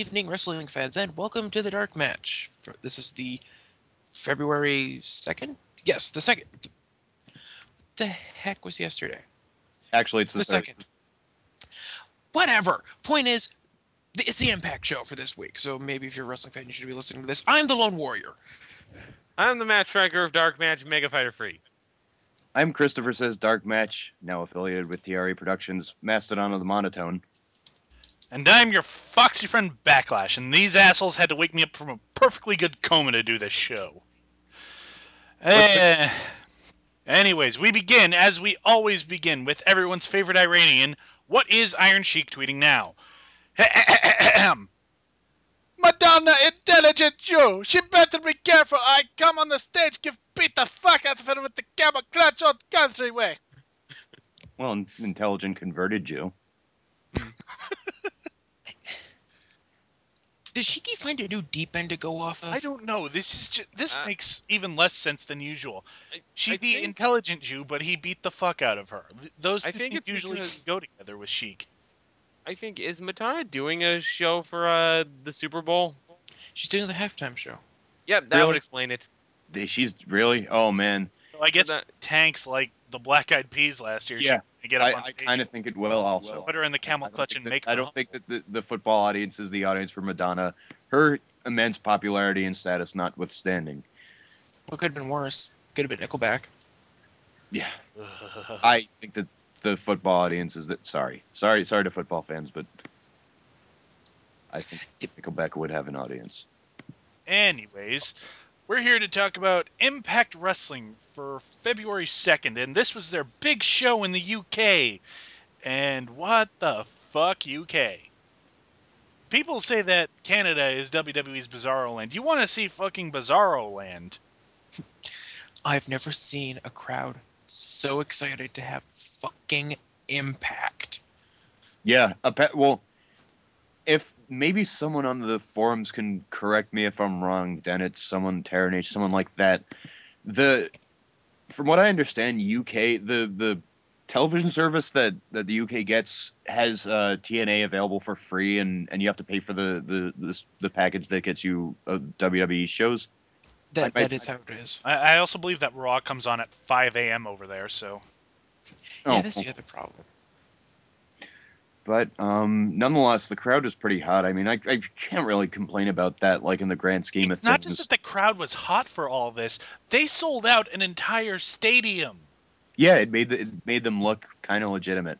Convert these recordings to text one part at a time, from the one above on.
evening, wrestling fans, and welcome to the Dark Match. This is the February 2nd? Yes, the 2nd. The heck was yesterday? Actually, it's the The third. 2nd. Whatever. Point is, it's the Impact show for this week, so maybe if you're a wrestling fan, you should be listening to this. I'm the Lone Warrior. I'm the match striker of DarkMatch Mega Fighter Free. I'm Christopher Says DarkMatch, now affiliated with TRE Productions, Mastodon of the Monotone. And I'm your foxy friend Backlash, and these assholes had to wake me up from a perfectly good coma to do this show. Anyways, we begin, as we always begin, with everyone's favorite Iranian. What is Iron Sheik tweeting now? Madonna intelligent Jew! She better be careful! I come on the stage, beat the fuck out of her with the camel clutch on country way! Well, an intelligent converted Jew. Did Shiki find a new deep end to go off of? I don't know. This makes even less sense than usual. She's I the think- intelligent Jew, but he beat the fuck out of her. Those I two think things it's usually because- go together with Sheik. I think, is Madonna doing a show for the Super Bowl? She's doing the halftime show. Yep, that Really? would explain it. She's really? Oh, man. So I guess that- tanks like the Black Eyed Peas last year. Yeah, She get up on I stage, kind of think it will also. put her in the camel clutch and make her I don't think that the football audience is the audience for Madonna. Her immense popularity and status notwithstanding. What could have been worse? Could have been Nickelback. Yeah, humble. I think that the football audience is that. Sorry to football fans, but I think Nickelback would have an audience. Anyways, we're here to talk about Impact Wrestling for February 2nd, and this was their big show in the UK. And what the fuck, UK? People say that Canada is WWE's Bizarro Land. You want to see fucking Bizarro Land? I've never seen a crowd so excited to have fucking Impact. Yeah, well, if maybe someone on the forums can correct me if I'm wrong, Dennett, someone, Terranage, someone like that. From what I understand, UK, the television service that the UK gets has TNA available for free, and you have to pay for the package that gets you WWE shows. That is how it is. I also believe that Raw comes on at 5 a.m. over there, so... Yeah, that's the other problem. But nonetheless, the crowd is pretty hot. I mean, I can't really complain about that, like in the grand scheme of things. It's not just that the crowd was hot for all this. They sold out an entire stadium. Yeah, it made them look kind of legitimate.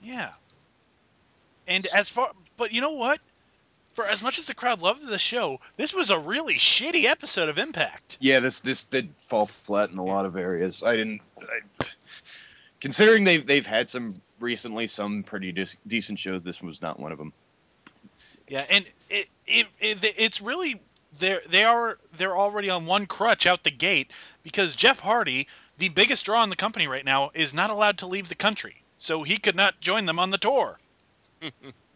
Yeah. And but you know what? For as much as the crowd loved the show, this was a really shitty episode of Impact. Yeah, this did fall flat in a lot of areas. Considering they've had some pretty decent shows, this was not one of them. Yeah, and it's really they're already on one crutch out the gate because Jeff Hardy, the biggest draw in the company right now, is not allowed to leave the country, so he could not join them on the tour.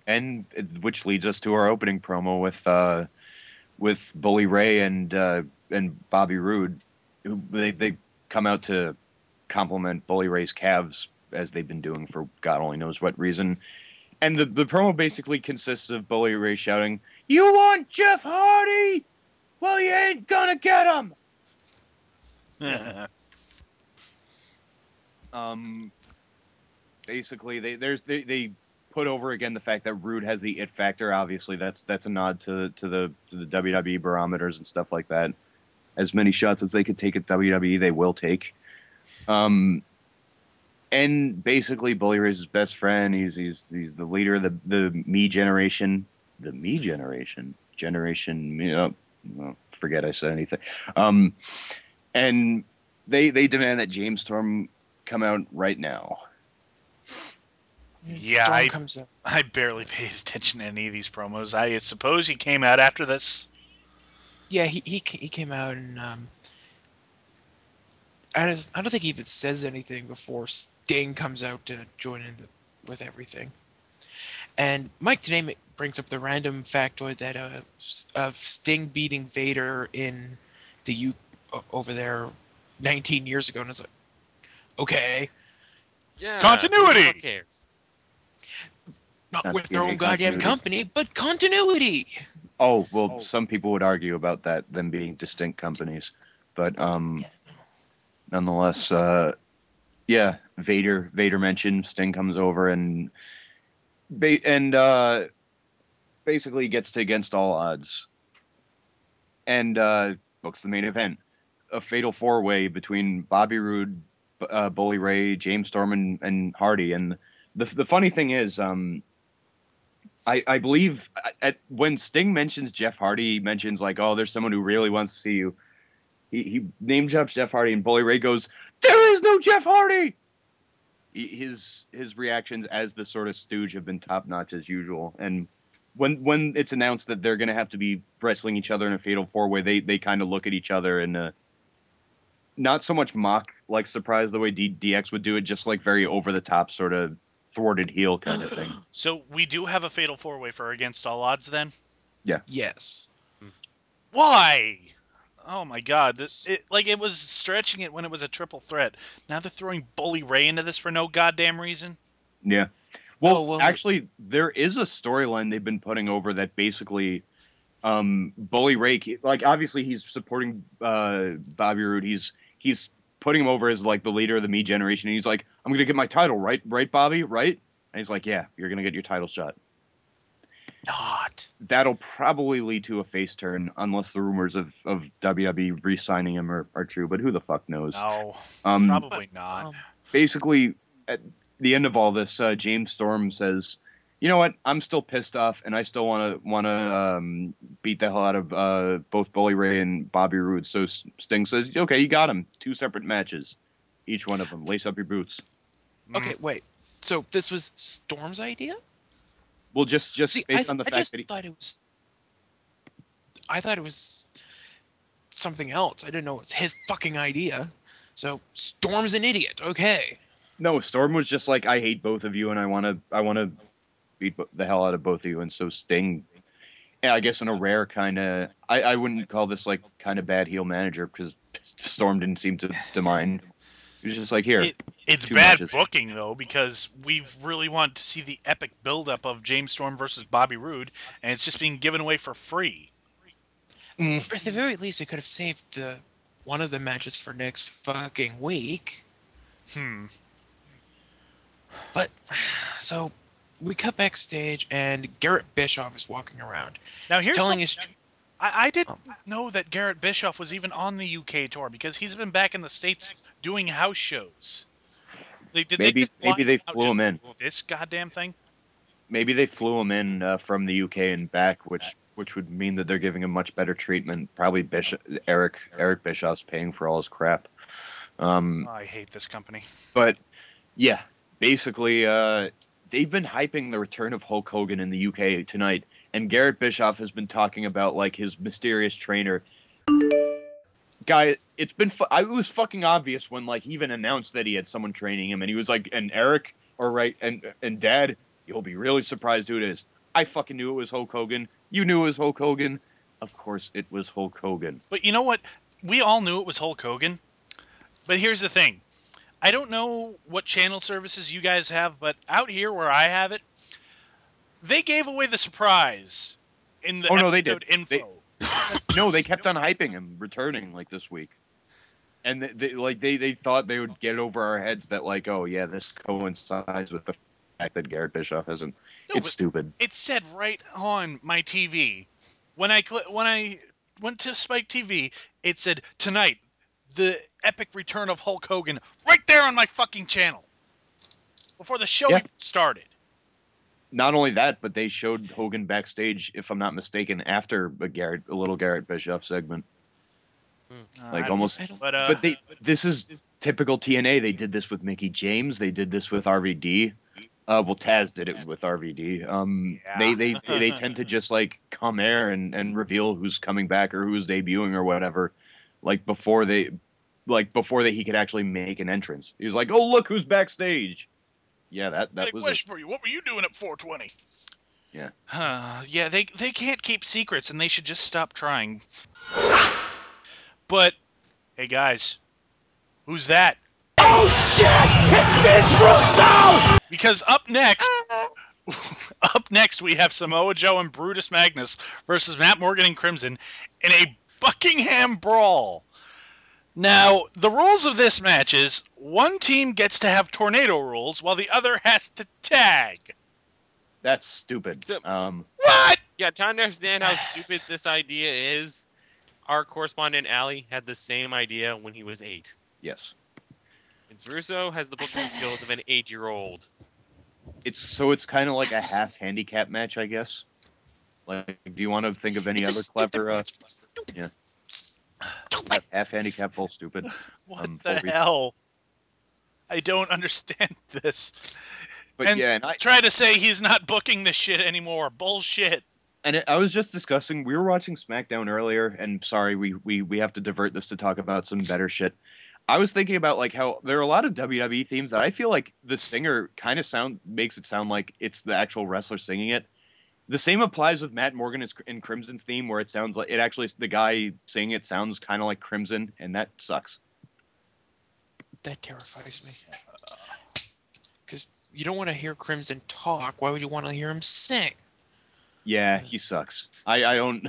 And which leads us to our opening promo with Bully Ray and Bobby Roode, who they come out to compliment Bully Ray's calves as they've been doing for God only knows what reason. And the promo basically consists of Bully Ray shouting, "You want Jeff Hardy? Well, you ain't gonna get him." Basically, they put over again the fact that Rude has the it factor. Obviously, that's a nod to the WWE barometers and stuff like that. As many shots as they could take at WWE, they will take. And basically, Bully Ray's his best friend. He's the leader of the me generation. The me generation. Well, forget I said anything. And they demand that James Storm come out right now. Yeah, Storm comes up. I barely paid attention to any of these promos. I suppose he came out after this. Yeah, he came out and I don't think he even says anything before Sting comes out to join in with everything. And Mike today brings up the random factoid that of Sting beating Vader in the over there 19 years ago, and it's like, okay. Yeah. Continuity! Who cares? Not Not with their own TNA goddamn continuity. company, but continuity. Oh, well, some people would argue about that, them being distinct companies. But nonetheless, yeah, Vader mentioned Sting comes over and basically gets to Against All Odds and books the main event, a fatal four-way between Bobby Roode, Bully Ray, James Storm, and Hardy. And the funny thing is, I believe when Sting mentions Jeff Hardy, he mentions like, oh, there's someone who really wants to see you. He name drops Jeff Hardy, and Bully Ray goes, "There is no Jeff Hardy." His reactions as the sort of stooge have been top notch as usual. And when it's announced that they're gonna have to be wrestling each other in a fatal four-way, they kind of look at each other and not so much mock like surprise the way DX would do it, just like very over the top sort of thwarted heel kind of thing. So we do have a fatal four-way for Against All Odds then? Yes. Why? Oh my God! It was stretching it when it was a triple threat. Now they're throwing Bully Ray into this for no goddamn reason. Yeah. Well, Oh, well, actually, there is a storyline they've been putting over that basically, Bully Ray, like obviously he's supporting Bobby Roode. He's putting him over as like the leader of the Me Generation. And he's like, I'm gonna get my title, right, Bobby, right? And he's like, yeah, you're gonna get your title shot. not. That'll probably lead to a face turn, unless the rumors of WWE re-signing him are true. But who the fuck knows? No, Um, probably not. basically, at the end of all this, James Storm says, "You know what? I'm still pissed off, and I still want to beat the hell out of both Bully Ray and Bobby Roode." So Sting says, "Okay, you got him. 2 separate matches, each one of them. Lace up your boots." Okay, wait. So this was Storm's idea? Well, just See, based on the I fact just that he, thought it was. I thought it was something else. I didn't know it was his fucking idea. So Storm's an idiot. Okay. no, Storm was just like, "I hate both of you, and I want to beat the hell out of both of you." And so Sting, yeah, I guess in a rare kind of, I wouldn't call this like kind of bad heel manager because Storm didn't seem to mind. He was just like, here, It's 2 bad matches. booking though, because we've really wanted to see the epic buildup of James Storm versus Bobby Roode, and it's just being given away for free. Or at the very least, they could have saved one of the matches for next fucking week. But so we cut backstage, and Garrett Bischoff is walking around. Now He's here's telling something. his. I didn't know that Garrett Bischoff was even on the UK tour, because he's been back in the States doing house shows. They Maybe just fly they out flew just him in. this goddamn thing? Maybe they flew him in from the UK and back, which would mean that they're giving him much better treatment. Probably Eric Bischoff's paying for all his crap. Oh, I hate this company. But yeah, basically, they've been hyping the return of Hulk Hogan in the UK tonight, and Garrett Bischoff has been talking about like his mysterious trainer. Guy, it was fucking obvious when like he even announced that he had someone training him, and he was like, "And Eric, and Dad, you'll be really surprised who it is." I fucking knew it was Hulk Hogan. You knew it was Hulk Hogan. Of course, it was Hulk Hogan. But you know what? We all knew it was Hulk Hogan. But here's the thing. I don't know what channel services you guys have, but out here where I have it, they gave away the surprise in the Oh no, they did. info. They kept on hyping him returning like this week, and they thought they would get over our heads that like, oh yeah, this coincides with the fact that Garrett Bischoff hasn't. No, It's but stupid. it said right on my TV when I went to Spike TV. It said tonight the epic return of Hulk Hogan right there on my fucking channel before the show Yeah. even started. Not only that, but they showed Hogan backstage, if I'm not mistaken, after a little Garrett Bischoff segment. Like almost. But this is typical TNA. They did this with Mickey James. They did this with RVD. Well, Taz did it with RVD. Yeah. They tend to just like come air and reveal who's coming back or who's debuting or whatever, like before he could actually make an entrance. He was like, "Oh, look who's backstage." Yeah, that was question for you. What were you doing at 420? Yeah. Yeah, they can't keep secrets, and they should just stop trying. But hey, guys, who's that? Oh shit! It's Russo! Because up next, Up next, we have Samoa Joe and Brutus Magnus versus Matt Morgan and Crimson in a Buckingham Brawl. Now, the rules of this match is one team gets to have tornado rules while the other has to tag. That's stupid. So- What? Yeah, trying to understand how stupid this idea is. Our correspondent Allie had the same idea when he was 8. Yes. Vince Russo has the booking skills of an 8-year-old. It's kind of like a half handicap match, I guess. Like, do you want to think of any other clever? Yeah. Half handicap, full stupid. What full the re- hell? I don't understand this. But and yeah, and try to say he's not booking this shit anymore. Bullshit. I was just discussing. We were watching SmackDown earlier, and sorry, we have to divert this to talk about some better shit. I was thinking about like how there are a lot of WWE themes that I feel like the singer kind of makes it sound like it's the actual wrestler singing it. The same applies with Matt Morgan in Crimson's theme, where it sounds like it actually the guy singing it sounds kind of like Crimson, and that sucks. That terrifies me. Because you don't want to hear Crimson talk. Why would you want to hear him sing? Yeah, he sucks. I don't.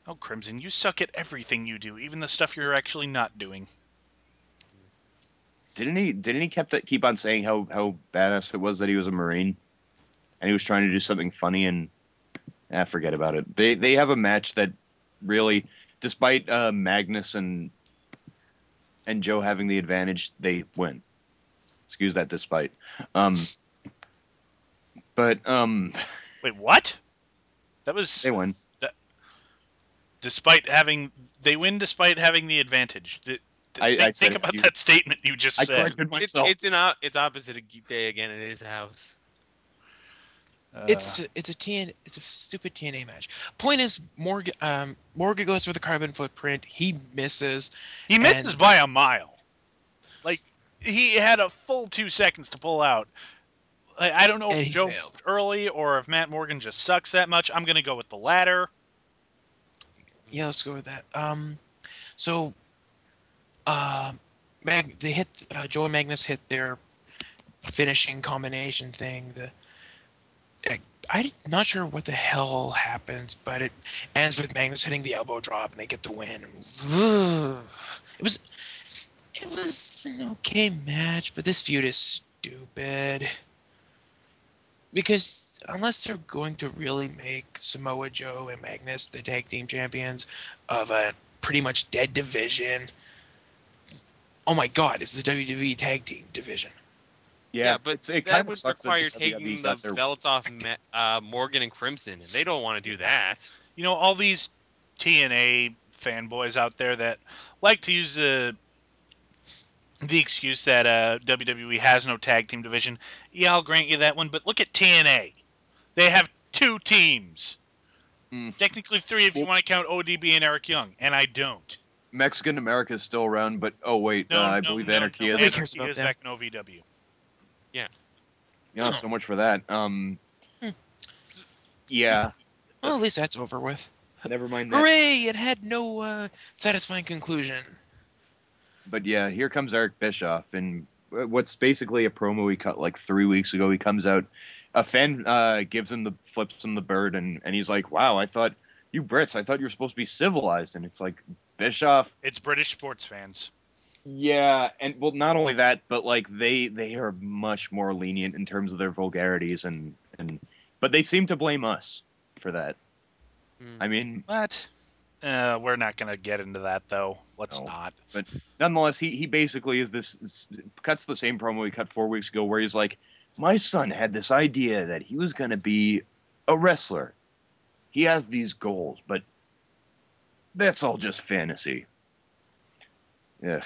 Oh, Crimson, you suck at everything you do, even the stuff you're actually not doing. Didn't he keep on saying how badass it was that he was a Marine, and he was trying to do something funny, and forget about it. They have a match that really, despite Magnus and Joe having the advantage, they win. Excuse that despite. But Wait, what? That was they win. despite having they win despite having the advantage. I Think said about that statement you just I said. corrected myself. It's opposite of Geek Day again at his house. It's a stupid TNA match. Point is, Morgan goes for the carbon footprint. He misses. He misses by a mile. Like he had a full 2 seconds to pull out. I don't know And if he Joe failed. early or if Matt Morgan just sucks that much. I'm gonna go with the latter. Yeah, let's go with that. So, they hit Joe and Magnus hit their finishing combination thing. I'm not sure what the hell happens, but it ends with Magnus hitting the elbow drop, and they get the win. It was an okay match, but this feud is stupid. Because unless they're going to really make Samoa Joe and Magnus the tag team champions of a pretty much dead division, oh my God, it's the WWE tag team division. Yeah, but it that kind of would sucks that require the WWE taking the got their belts off Morgan and Crimson, and they don't want to do that. You know, all these TNA fanboys out there that like to use the excuse that WWE has no tag team division. Yeah, I'll grant you that one, but look at TNA. They have 2 teams. Technically 3 if you want to count ODB and Eric Young, and I don't. Mexican America is still around, but oh wait, I believe Anarchy is. Nobody cares about is them. back in OVW. Yeah. Yeah, so much for that. Yeah. Well, at least that's over with. Never mind that. Hooray! It had no satisfying conclusion. But yeah, here comes Eric Bischoff, and what's basically a promo he cut like 3 weeks ago. He comes out, a fan flips him the bird, and he's like, "Wow, I thought you Brits, I thought you were supposed to be civilized." And it's like, Bischoff. It's British sports fans. Yeah, and well, not only that, but like they are much more lenient in terms of their vulgarities, but they seem to blame us for that. I mean, What? We're not going to get into that, though. Let's No. not. But nonetheless, he basically cuts the same promo he cut 4 weeks ago, where he's like, "My son had this idea that he was going to be a wrestler. He has these goals, but that's all just fantasy." Yeah,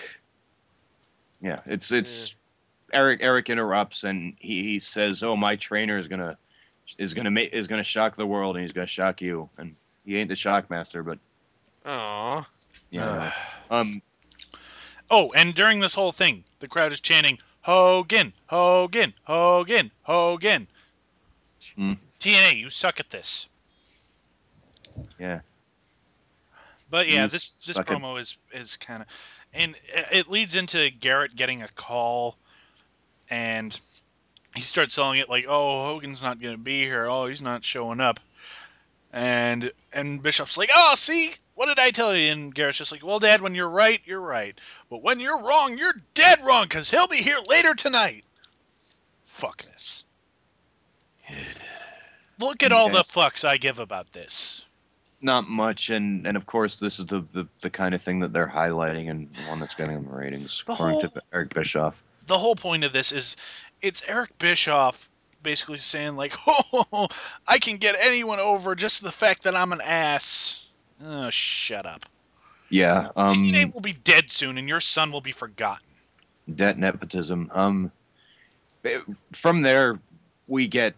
yeah. It's Eric interrupts, and he says, "Oh, my trainer is gonna shock the world, and he's gonna shock you." And he ain't the shock master, but Aww. yeah. Oh, and during this whole thing, the crowd is chanting, Hogan, Hogan, Hogan, Hogan. TNA, you suck at this. Yeah. But yeah, You this suck at- promo is kind of, and it leads into Garrett getting a call, and he starts selling it like, oh, Hogan's not going to be here. Oh, he's not showing up. And Bischoff's like, oh, see? What did I tell you? And Garrett's just like, well, Dad, when you're right, you're right. But when you're wrong, you're dead wrong, because he'll be here later tonight. Fuck this. Look at all Yeah. the fucks I give about this. Not much, and of course, this is the kind of thing that they're highlighting and the one that's getting them ratings, The according whole to Eric Bischoff. the whole point of this is it's Eric Bischoff basically saying like, oh, I can get anyone over just the fact that I'm an ass. Oh, shut up. Yeah, TNA will be dead soon, and your son will be forgotten. debt nepotism. From there, we get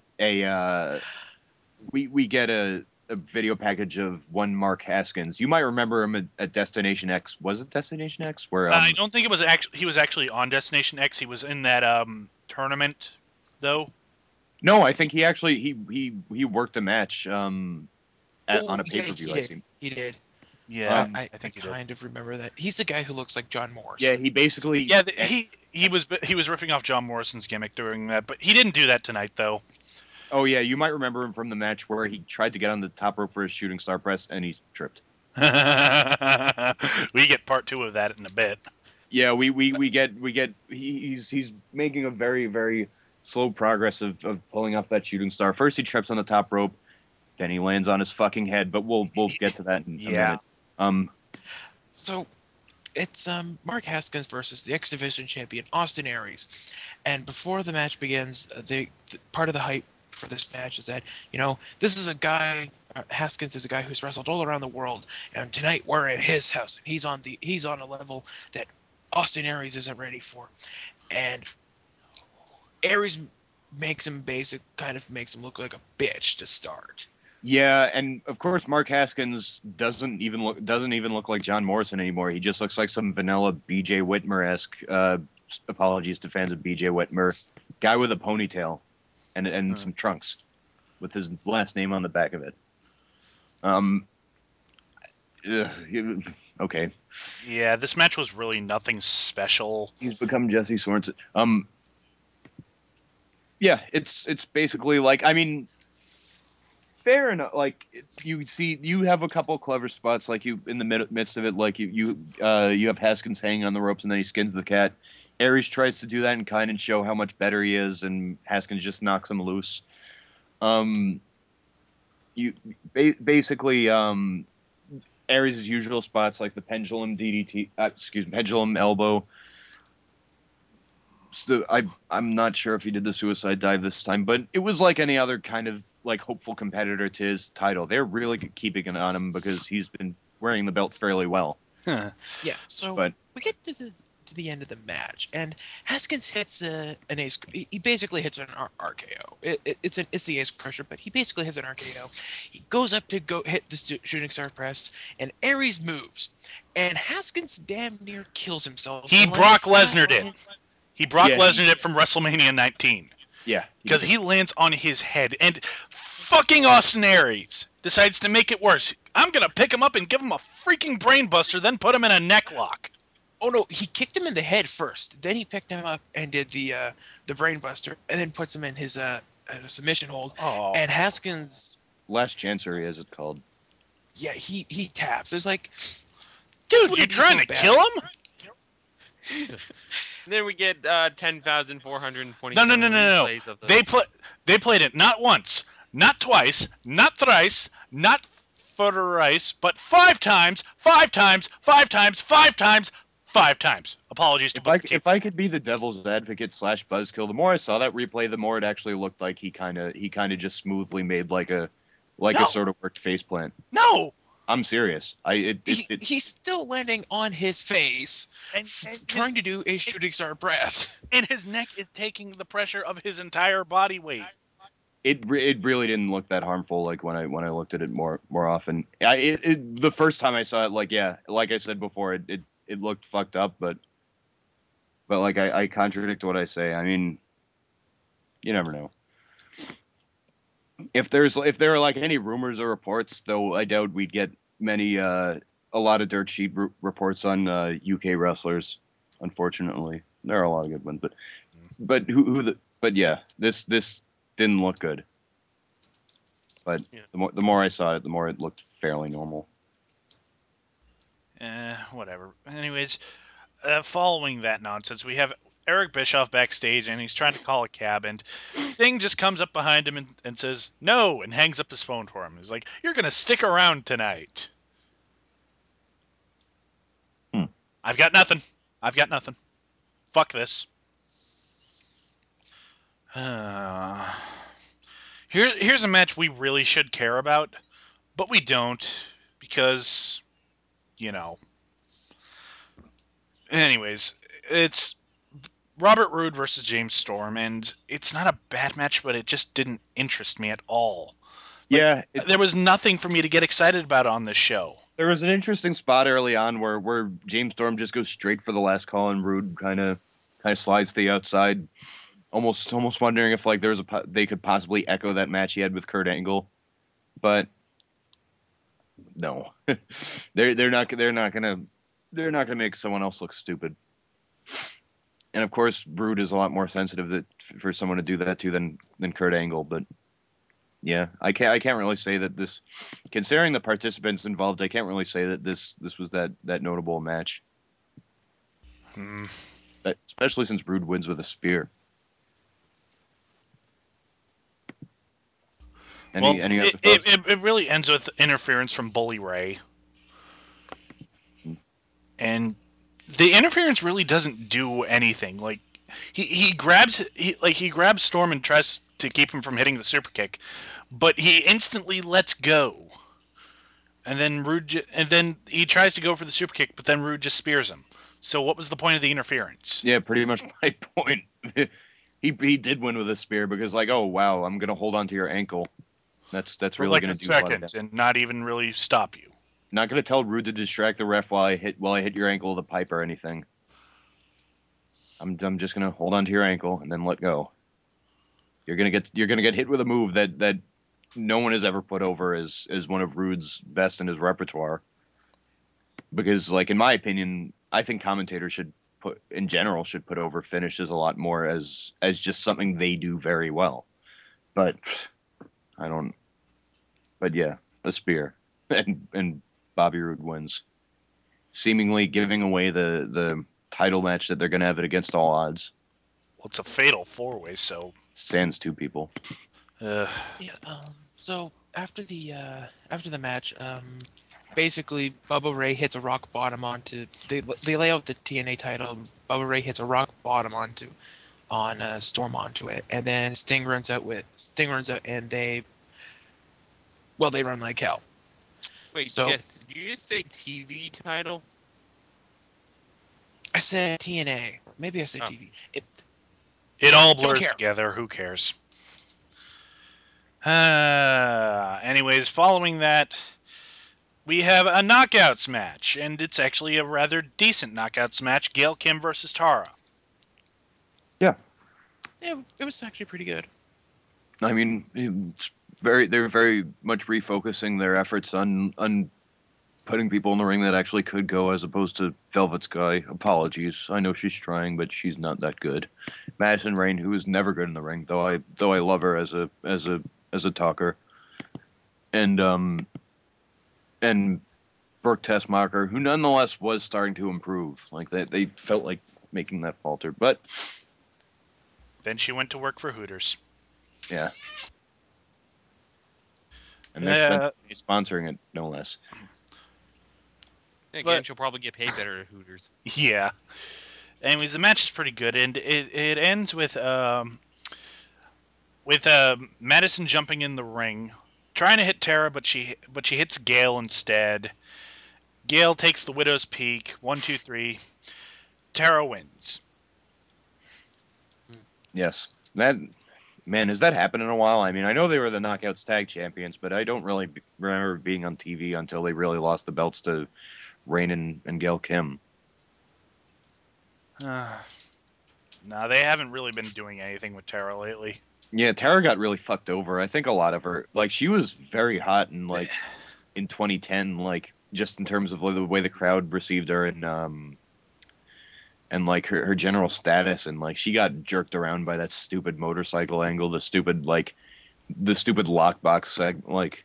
we get a video package of one Mark Haskins. You might remember him at Destination X. Was it Destination X? Where I don't think it was actually. He was actually on Destination X. He was in that tournament, though. no, I think he actually he worked a match on a pay per view. I did. think. He did. Yeah, I think he did. kind of remember that. He's the guy who looks like John Morris. Yeah, he basically. Yeah, he was riffing off John Morrison's gimmick during that, but he didn't do that tonight though. Oh yeah, you might remember him from the match where he tried to get on the top rope for his shooting star press and he tripped. We get part 2 of that in a bit. Yeah, we get he's making a very very slow progress of pulling off that shooting star. First he trips on the top rope, then he lands on his fucking head. But we'll get to that in a minute. So it's Mark Haskins versus the X Division champion Austin Aries, and before the match begins, the part of the hype for this match is that this is a guy. Haskins is a guy who's wrestled all around the world, and tonight we're at his house. And he's on a level that Austin Aries isn't ready for, and Aries makes him kind of makes him look like a bitch to start. Yeah, and of course Mark Haskins doesn't even look like John Morrison anymore. He just looks like some vanilla BJ Whitmer-esque. Apologies to fans of BJ Whitmer, guy with a ponytail and some trunks with his last name on the back of it. Okay. Yeah, this match was really nothing special. He's become Jesse Sorensen. Yeah, it's basically like, I mean, fair enough. Like you have a couple clever spots, like you in the midst of it, like you have Haskins hanging on the ropes and then he skins the cat. Aries tries to do that and kind of show how much better he is, and Haskins just knocks him loose. You basically Aries' usual spots like the pendulum DDT, pendulum elbow. So I'm not sure if he did the suicide dive this time, but it was like any other kind of like hopeful competitor to his title. They're really keeping it on him because he's been wearing the belt fairly well. Yeah, so we get to the end of the match, and Haskins hits an ace. He basically hits an RKO. It's the ace crusher, but he basically hits an RKO. He goes up to go hit the shooting star press, and Aries moves, and Haskins damn near kills himself. He Brock Lesnar did. He Brock Lesnar did from WrestleMania 19. Yeah, because he lands on his head, and fucking Austin Aries decides to make it worse. I'm gonna pick him up and give him a freaking brain buster, then put him in a neck lock. Oh no, he kicked him in the head first. Then he picked him up and did the brain buster, and then puts him in his submission hold. Oh. And Haskins, last chancery, as it's called. Yeah, he taps. It's like, dude, you're trying to kill him? Jesus. And then we get 10,420. No. They played it not once, not twice, not thrice, not thrice, but 5 times, 5 times, 5 times, 5 times, 5 times. Apologies to if I could be the devil's advocate / buzzkill, the more I saw that replay, the more it actually looked like he kind of just smoothly made like a sort of worked faceplant. No. I'm serious. He's still landing on his face and trying to do a shooting star press. And his neck is taking the pressure of his entire body weight. It really didn't look that harmful. Like when I looked at it more often. The first time I saw it, like I said before, it looked fucked up, but like I contradict what I say. I mean, you never know. If there are like any rumors or reports, though, I doubt we'd get a lot of dirt sheet reports on UK wrestlers. Unfortunately, there are a lot of good ones, but But yeah, this didn't look good. But Yeah. the more I saw it, the more it looked fairly normal. Whatever. Anyways, following that nonsense, we have Eric Bischoff backstage, and he's trying to call a cab, and Sting just comes up behind him and says, "No," and hangs up his phone for him. He's like, "You're going to stick around tonight." Hmm. I've got nothing. I've got nothing. Fuck this. Here's a match we really should care about, but we don't because, you know. Anyways, it's Robert Roode versus James Storm, and it's not a bad match, but it just didn't interest me at all. Like, Yeah, there was nothing for me to get excited about on this show. there was an interesting spot early on where James Storm just goes straight for the last call, and Rude kind of slides to the outside, almost wondering if like there was they could possibly echo that match he had with Kurt Angle, but no, they're not gonna make someone else look stupid. And of course, Rude is a lot more sensitive for someone to do that to than Kurt Angle. But yeah, I can't really say that this, considering the participants involved, I can't really say that this was that notable a match. Hmm. Especially since Rude wins with a spear. Well, Any other it, it, thoughts? it really ends with interference from Bully Ray. And the interference really doesn't do anything. Like, he grabs Storm and tries to keep him from hitting the super kick, but he instantly lets go. And then he tries to go for the super kick, but then Rude just spears him. So what was the point of the interference? Yeah, pretty much my point. He did win with a spear because like, oh wow, I'm gonna hold on to your ankle. That's For really like gonna a do a lot of second damage. and not even really stop you. Not gonna tell Rude to distract the ref while I hit your ankle with a pipe or anything. I'm just gonna hold on to your ankle and then let go. You're gonna get hit with a move that no one has ever put over as one of Rude's best in his repertoire. Because like in my opinion, I think commentators should put over finishes a lot more as just something they do very well. But I don't. But yeah, a spear and Bobby Roode wins, seemingly giving away the title match that they're gonna have it against all odds. Well, it's a fatal four-way, so Sans two people. uh, Yeah. So after the match, basically Bubba Ray hits a rock bottom onto they lay out the TNA title. Bubba Ray hits a rock bottom on Storm onto it, and then Sting runs out, and they run like hell. Wait, So Jess, did you just say TV title? I said TNA, maybe I said Oh. TV. it all Don't blurs care. together. Who cares? Anyways, following that, we have a knockouts match, and it's actually a rather decent knockouts match. Gail Kim versus Tara. Yeah, It was actually pretty good. I mean, they're very much refocusing their efforts on putting people in the ring that actually could go, as opposed to Velvet Sky. Apologies, I know she's trying, but she's not that good. Madison Rayne, who is never good in the ring, though I love her as a talker, and and Brooke Tessmacher, who nonetheless was starting to improve. Like they felt like making that falter, but Then she went to work for Hooters. yeah, and they're Uh, sponsoring it no less. Again, but she'll probably get paid better at Hooters. yeah. Anyways, the match is pretty good, and it ends with Madison jumping in the ring, trying to hit Tara, but she hits Gail instead. Gail takes the Widow's Peak. 1, 2, 3. Tara wins. Yes, that man, has that happened in a while? I mean, I know they were the Knockouts Tag Champions, but I don't really remember being on TV until they really lost the belts to Rain and Gail Kim. No, they haven't really been doing anything with Tara lately. Yeah, Tara got really fucked over. I think a lot of her, like, she was very hot in 2010, like just in terms of the way the crowd received her like her general status, and like she got jerked around by that stupid motorcycle angle, the stupid lockbox like.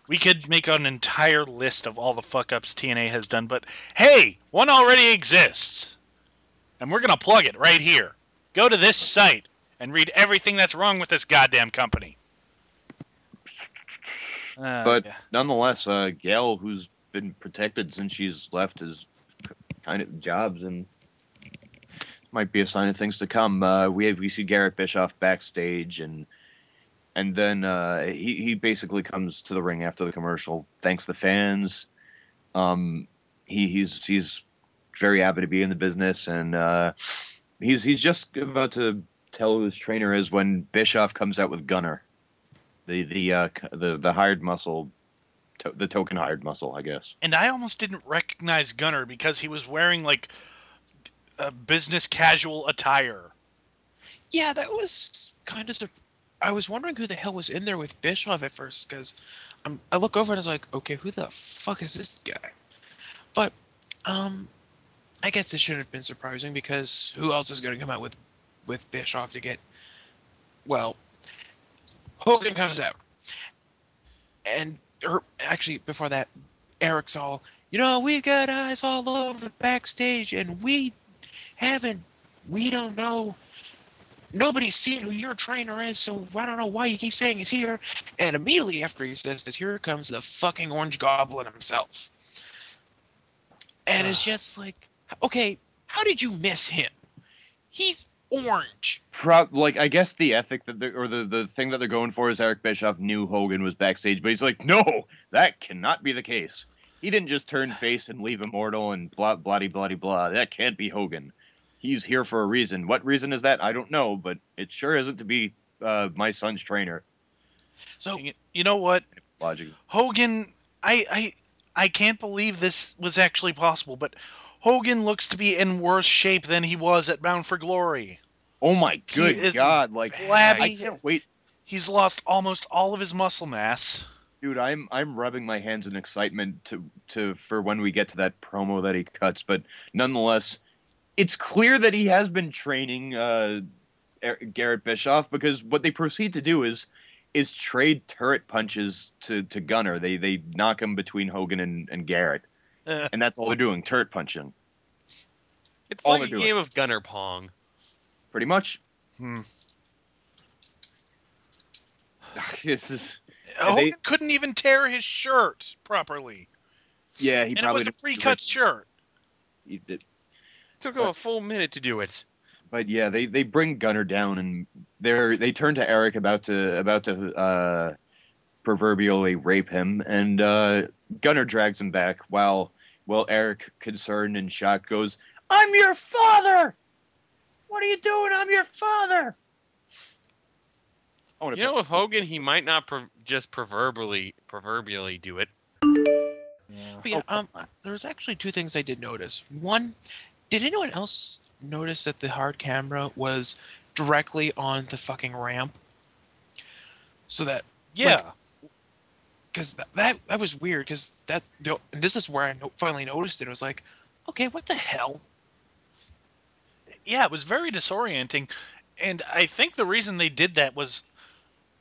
We could make an entire list of all the fuck-ups TNA has done, but hey, one already exists. And we're going to plug it right here. Go to this site and read everything that's wrong with this goddamn company. But Yeah. nonetheless, Gail, who's been protected since she's left his kind of jobs, and might be a sign of things to come. We see Garrett Bischoff backstage, and then he basically comes to the ring after the commercial, thanks the fans. He's very happy to be in the business, and he's just about to tell who his trainer is when Bischoff comes out with Gunner, the hired muscle, the token hired muscle, I guess. And I almost didn't recognize Gunner because he was wearing like a business casual attire. Yeah, that was kind of. I was wondering who the hell was in there with Bischoff at first, because I look over and I was like, okay, who the fuck is this guy? But I guess it shouldn't have been surprising, because who else is going to come out with Bischoff to get? Well, Hogan comes out, and actually before that, Eric's all, we've got eyes all over the backstage, and haven't, we don't know. Nobody's seen who your trainer is, so I don't know why you keep saying he's here. And immediately after he says this, here comes the fucking Orange Goblin himself. And it's just like, okay, how did you miss him? He's orange. Like, I guess the ethic that the thing that they're going for is Eric Bischoff knew Hogan was backstage, but he's like, no, that cannot be the case. He didn't just turn face and leave immortal and blah blah blah blah blah. That can't be Hogan. He's here for a reason. What reason is that? I don't know, but it sure isn't to be my son's trainer. So you know what, Logic. Hogan, I can't believe this was actually possible, but Hogan looks to be in worse shape than he was at Bound for Glory. Oh my good He is God! Like, flabby. I can't wait. He's lost almost all of his muscle mass. Dude, I'm rubbing my hands in excitement for when we get to that promo that he cuts, but nonetheless, it's clear that he has been training Garrett Bischoff, because what they proceed to do is trade turret punches to Gunner. They knock him between Hogan and Garrett, and that's all they're doing, turret punching. It's all like they're a doing. game of Gunner Pong. Pretty much. Hogan They, couldn't even tear his shirt properly. yeah, he And it probably was a didn't free do cut it. shirt. He did. Took him a full minute to do it. But yeah, they bring Gunner down, and they turn to Eric about to proverbially rape him, and Gunner drags him back while Eric, concerned and shocked, goes, "I'm your father! What are you doing? I'm your father!" With Hogan, he might not just proverbially do it. but yeah, there was actually two things I did notice. One, did anyone else notice that the hard camera was directly on the fucking ramp? So that, Yeah. because that was weird, because this is where I finally noticed it. I was like, okay, what the hell? Yeah, it was very disorienting. And I think the reason they did that was,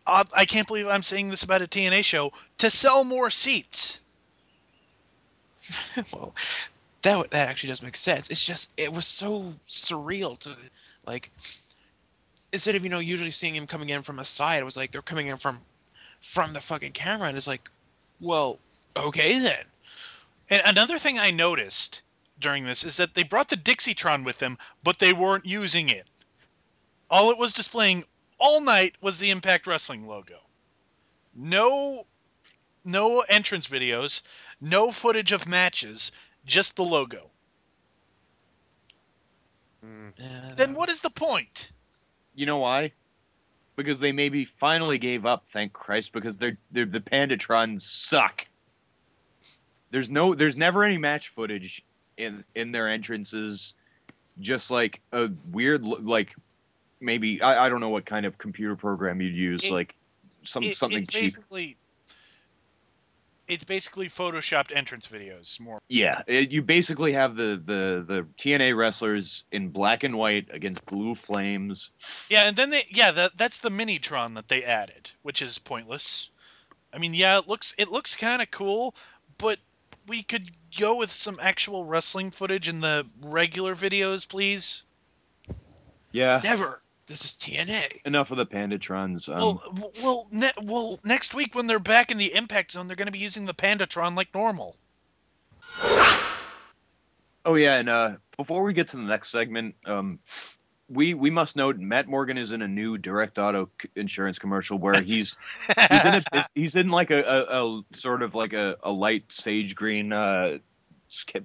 I can't believe I'm saying this about a TNA show, to sell more seats. Well, that actually does make sense. It's just, it was so surreal to, like, instead of usually seeing him coming in from a side, it was like they're coming in from the fucking camera, and it's like, well, okay then. And another thing I noticed during this is that they brought the Dixietron with them, but they weren't using it. All it was displaying all night was the Impact Wrestling logo. No entrance videos, no footage of matches, just the logo. Then what is the point? You know why? Because they maybe finally gave up, thank Christ, because the Pandatrons suck. There's never any match footage in their entrances. Just like a weird, like, maybe I don't know what kind of computer program you'd use, like something It's cheap. basically, it's basically photoshopped entrance videos more. Yeah, you basically have the TNA wrestlers in black and white against blue flames. Yeah, and then that's the Minitron that they added, which is pointless. I mean, yeah, it looks kind of cool, but we could go with some actual wrestling footage in the regular videos, please. Yeah, Never. This is TNA. enough of the Pandatrons. Next week when they're back in the Impact Zone, they're going to be using the Pandatron like normal. Oh yeah, and before we get to the next segment, we must note Matt Morgan is in a new direct auto insurance commercial where he's in like a sort of like a light sage green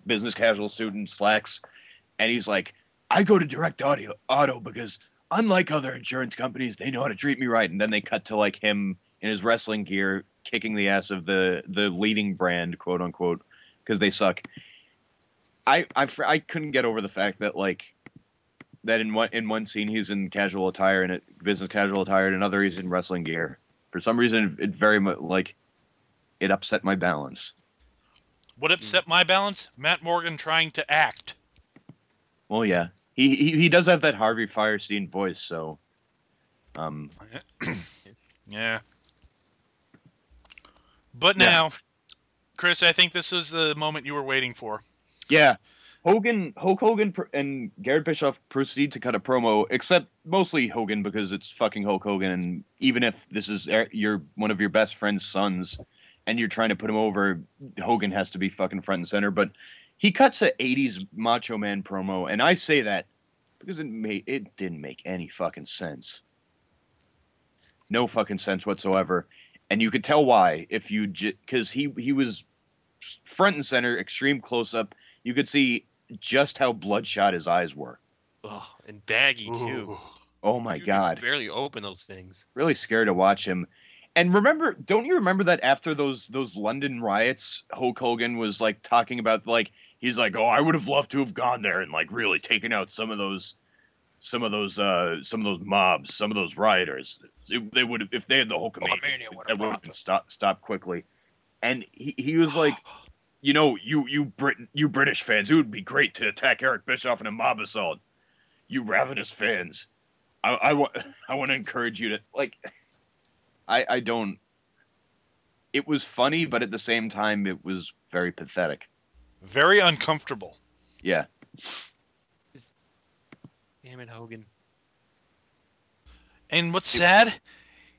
business casual suit and slacks, and he's like, I go to direct auto because unlike other insurance companies, they know how to treat me right. And then they cut to like him in his wrestling gear kicking the ass of the leading brand, quote unquote, because they suck. I couldn't get over the fact that like that in one scene he's in casual attire and business casual attire, and another he's in wrestling gear. For some reason, it very much like it upset my balance. What upset my balance? Matt Morgan trying to act. Well, yeah, he does have that Harvey Firestein voice, so Yeah. But Yeah. now, Chris, I think this is the moment you were waiting for. yeah. Hulk Hogan and Garrett Bischoff proceed to cut a promo, except mostly Hogan because it's fucking Hulk Hogan, and even if this is one of your best friend's sons, and you're trying to put him over, Hogan has to be fucking front and center. But he cuts a '80s Macho Man promo, and I say that because it didn't make any fucking sense, no fucking sense whatsoever, and you could tell why if you because he was front and center, extreme close up. You could see just how bloodshot his eyes were. Oh, and baggy too. Ooh. Oh my You god, could barely open those things. really scary to watch him. And don't you remember that after those London riots, Hulk Hogan was like talking about like he's like, oh, I would have loved to have gone there and like really taken out some of those mobs, some of those rioters. They would have if they had the Hulkamania, that would have been stopped quickly. And he was like, you know, you British fans, it would be great to attack Eric Bischoff in a mob assault. You ravenous fans, I want to encourage you to like. I don't. It was funny, but at the same time, it was very pathetic. Very uncomfortable. Yeah. Damn it, Hogan. And what's sad?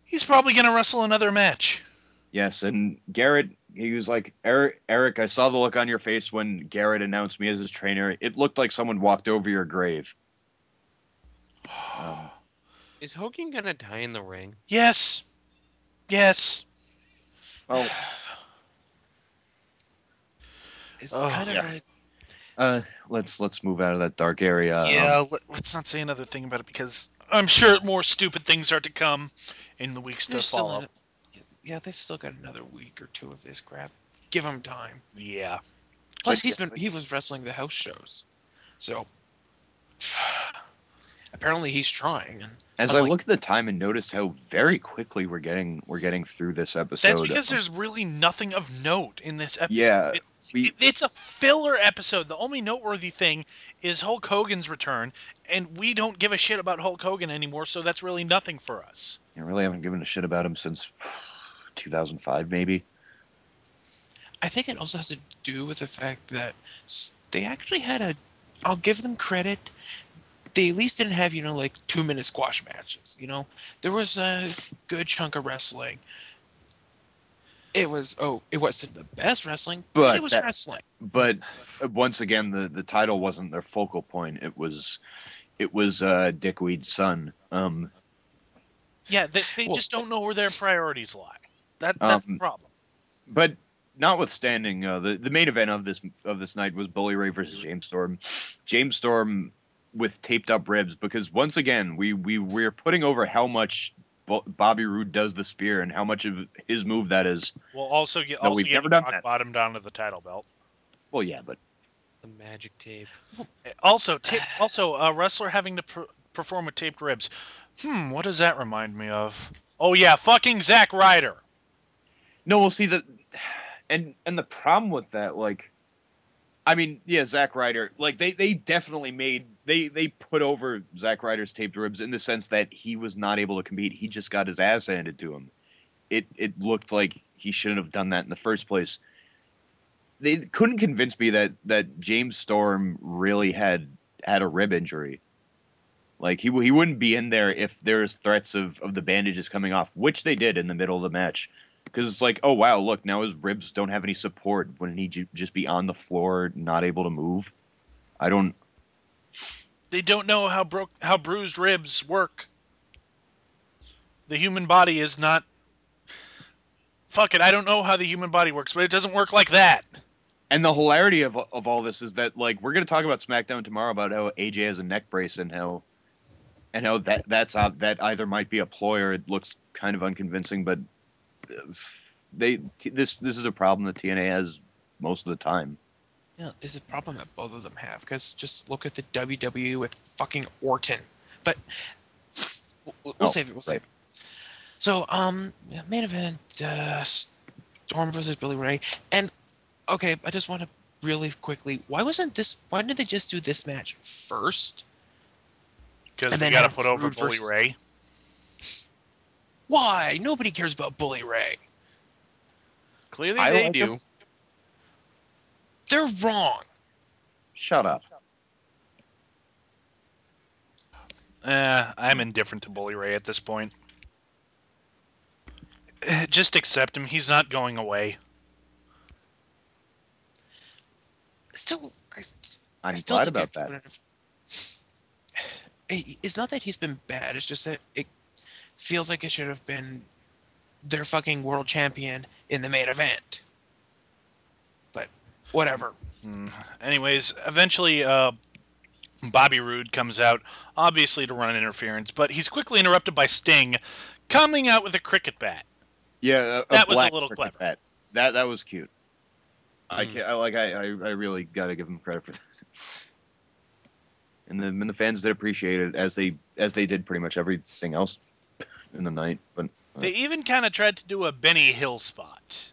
He's probably going to wrestle another match. Yes, and Garrett, he was like, Eric, I saw the look on your face when Garrett announced me as his trainer. It looked like someone walked over your grave. Is Hogan gonna die in the ring? Yes. Yes. Well, It's kind of yeah. like let's move out of that dark area. Let's not say another thing about it because I'm sure more stupid things are to come in the weeks to they're still follow. yeah, they've still got another week or two of this crap. Give him time. Yeah. Plus, he was wrestling the house shows, so apparently he's trying. And As I look at the time and notice how very quickly we're getting through this episode. That's because there's really nothing of note in this episode. Yeah, It's a filler episode. The only noteworthy thing is Hulk Hogan's return, and we don't give a shit about Hulk Hogan anymore, so that's really nothing for us. I really haven't given a shit about him since 2005, maybe. I think it also has to do with the fact that they actually had a. I'll give them credit. They at least didn't have, like 2-minute squash matches. There was a good chunk of wrestling. It wasn't the best wrestling, but it was wrestling. But once again, the title wasn't their focal point. It was Dickweed's son. Yeah, they just don't know where their priorities lie. That's the problem. But notwithstanding, the main event of this night was Bully Ray versus James Storm. James Storm with taped up ribs, because once again we're putting over how much Bobby Roode does the spear and how much of his move that is. Well, also get bottom down to the title belt. Well, yeah, but The magic tape. Also, a wrestler having to perform with taped ribs. What does that remind me of? Oh yeah, fucking Zack Ryder. no, we'll see that And the problem with that, like, I mean, yeah, Zack Ryder, like they definitely they put over Zack Ryder's taped ribs in the sense that he was not able to compete. He just got his ass handed to him. It looked like he shouldn't have done that in the first place. They couldn't convince me that James Storm really had a rib injury. Like he wouldn't be in there if there's threats of the bandages coming off, which they did in the middle of the match. Because it's like, oh wow, look, now his ribs don't have any support. Wouldn't he just be on the floor, not able to move? I don't. They don't know how bruised ribs work. The human body is not. Fuck it, I don't know how the human body works, but it doesn't work like that. And the hilarity of all this is that, like, we're gonna talk about SmackDown tomorrow about how AJ has a neck brace and how that either might be a ploy or it looks kind of unconvincing, but this is a problem that TNA has most of the time. Yeah, it's a problem that both of them have, because just look at the WWE with fucking Orton. But we'll save it. We'll save it. So, main event, Storm versus Billy Ray, and okay, I just want to really quickly, why did they just do this match first? Because And we then got to have put over Rude Bully versus- Ray. Why? Nobody cares about Bully Ray. Clearly I they like do. him. They're wrong. Shut up. I'm indifferent to Bully Ray at this point. Just accept him. He's not going away. Still, I'm still glad think about I that. wouldn't have- It's not that he's been bad. It's just that it feels like it should have been their fucking world champion in the main event. But whatever. Anyways, eventually, Bobby Roode comes out, obviously to run interference, but he's quickly interrupted by Sting, coming out with a cricket bat. Yeah, a That was a black little cricket clever. bat. That was cute. I really got to give him credit for that. And the fans did appreciate it as they did pretty much everything else in the night. But They even kind of tried to do a Benny Hill spot.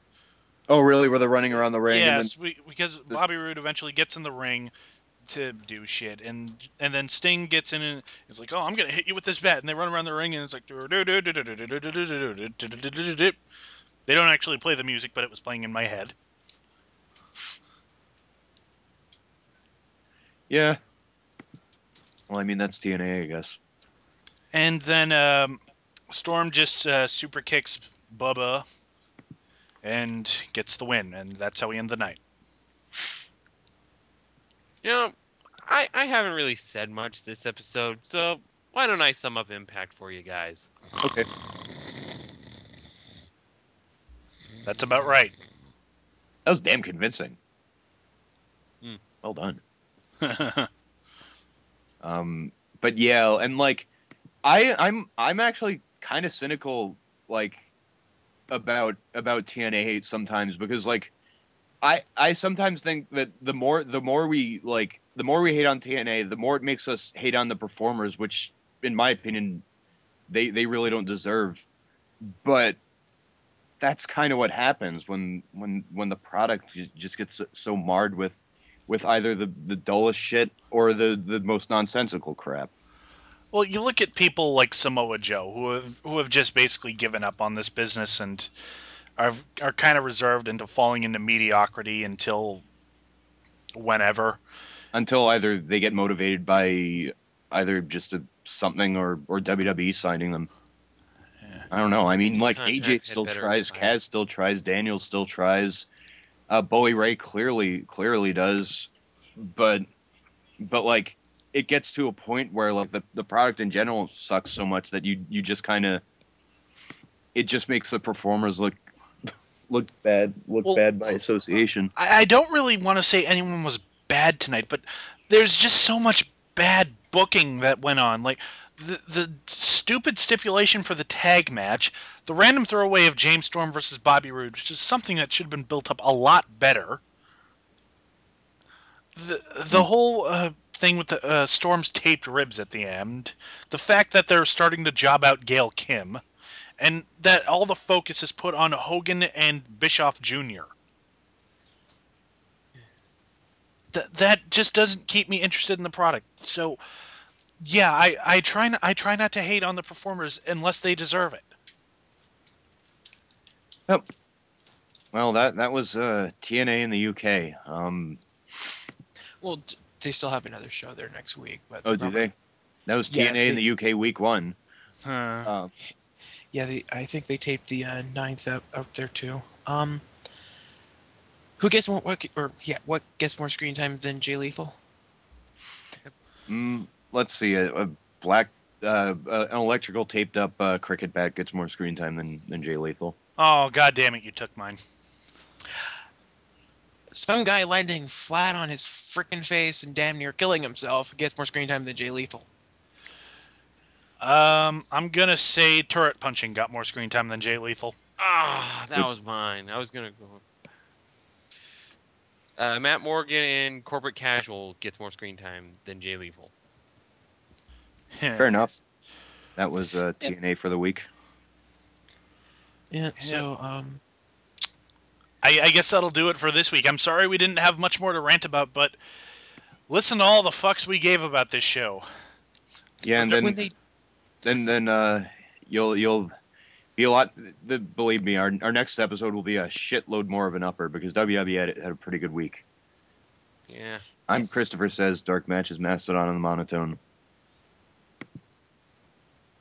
oh, really? Were they running around the ring? Yes, And because Bobby Roode eventually gets in the ring to do shit, and then Sting gets in and is like, "Oh, I'm gonna hit you with this bat," and they run around the ring, and it's like, they don't actually play the music, but it was playing in my head. yeah, well, I mean that's TNA, I guess. And then Storm just super kicks Bubba and gets the win, and that's how we end the night. You know, I haven't really said much this episode, so why don't I sum up Impact for you guys? Okay. That's about right. That was damn convincing. Mm. Well done. But yeah, and like I'm actually kind of cynical, like about TNA sometimes, because like I sometimes think that the more we hate on TNA, the more it makes us hate on the performers, which in my opinion they really don't deserve. But that's kind of what happens when the product just gets so marred with either the dullest shit or the most nonsensical crap. Well, you look at people like Samoa Joe, who have just basically given up on this business and are kind of reserved into falling into mediocrity until whenever. Until either they get motivated by either just something or WWE signing them. Yeah. I don't know. I mean, His like AJ contract had still better tries, expire. Kaz still tries, Daniel still tries. Bully Ray clearly does, but like it gets to a point where like the product in general sucks so much that you just kind of it just makes the performers look Well, bad by association. I don't really want to say anyone was bad tonight, but there's just so much bad booking that went on. Like the stupid stipulation for the tag match, the random throwaway of James Storm versus Bobby Roode, which is something that should have been built up a lot better. The whole thing with the Storm's taped ribs at the end, the fact that they're starting to job out Gail Kim, and that all the focus is put on Hogan and Bischoff Jr. that just doesn't keep me interested in the product. So yeah, I try not to hate on the performers unless they deserve it. Yep. Well, that was TNA in the UK. Well, they still have another show there next week, but Oh, they're do probably they? That was yeah TNA in they the UK week 1. Huh. Um, yeah I think they taped the 9th out there too. Who gets more what gets more screen time than Jay Lethal? let's see. A black, an electrical taped up cricket bat gets more screen time than Jay Lethal. Oh, god damn it, you took mine. Some guy landing flat on his frickin' face and damn near killing himself gets more screen time than Jay Lethal. I'm gonna say turret punching got more screen time than Jay Lethal. Ah, that Which- was mine. I was gonna go. Matt Morgan in Corporate Casual gets more screen time than Jay Lethal. Fair enough. That was Yep. TNA for the week. Yeah. Yep. So I guess that'll do it for this week. I'm sorry we didn't have much more to rant about, but listen to all the fucks we gave about this show. Yeah, and when they then you'll be a lot. Believe me, our next episode will be a shitload more of an upper because WWE had a pretty good week. Yeah. I'm Christopher Says Dark Matches Mastodon on the Monotone.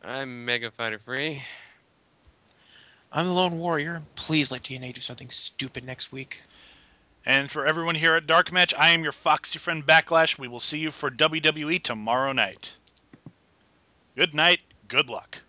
I'm Mega Fighter Free. I'm the Lone Warrior, please let TNA do something stupid next week. And for everyone here at DarkMatch, I am your foxy friend Backlash. We will see you for WWE tomorrow night. Good night. Good luck.